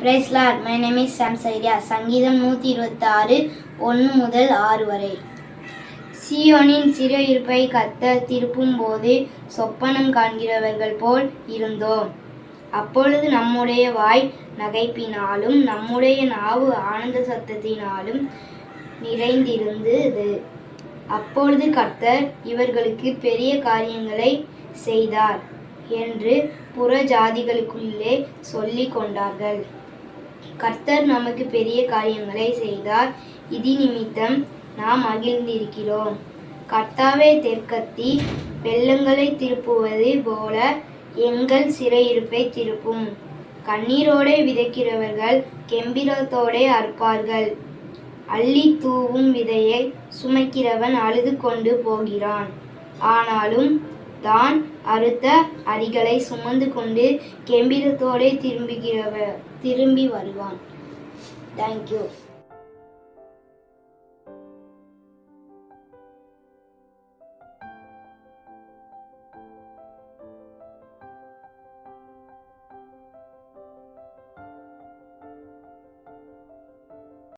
Praise Lord. My name is Sam Sairia. சங்கீதம் 126 1 முதல் 6 வரை. சீயோனின் சிறையிருப்பை கர்த்தர் திருப்பும் போது சொப்பனம் காண்கிறவர்கள் போல் இருந்தோம். அப்பொழுது நம்முடைய வாய் நகைப்பினாலும் நம்முடைய நாவு ஆனந்த சத்தத்தினாலும் நிறைந்திருந்தது. அப்பொழுது கர்த்தர் இவர்களுக்கு பெரிய காரியங்களை செய்தார் என்று புற ஜாதிகளுக்குள்ளே சொல்லிக் கொண்டார்கள். கர்த்தர் நமக்கு பெரிய காரியங்களை செய்தார், இது நிமித்தம் நாம் மகிழ்ந்திருக்கிறோம். கர்த்தாவே தெற்கத்தி வெள்ளங்களை திருப்புவது போல எங்கள் சிறையிருப்பை திருப்பும். கண்ணீரோடே விதைக்கிறவர்கள் கெம்பீரத்தோடே அறுப்பார்கள். அள்ளி தூவும் விதையை சுமைக்கிறவன் அழுது கொண்டு போகிறான். ஆனாலும் தான் அறுத்த அரிகளை சுமந்து கொண்டு கெம்பீரத்தோடே திரும்பி வருவான். தேங்க்யூ.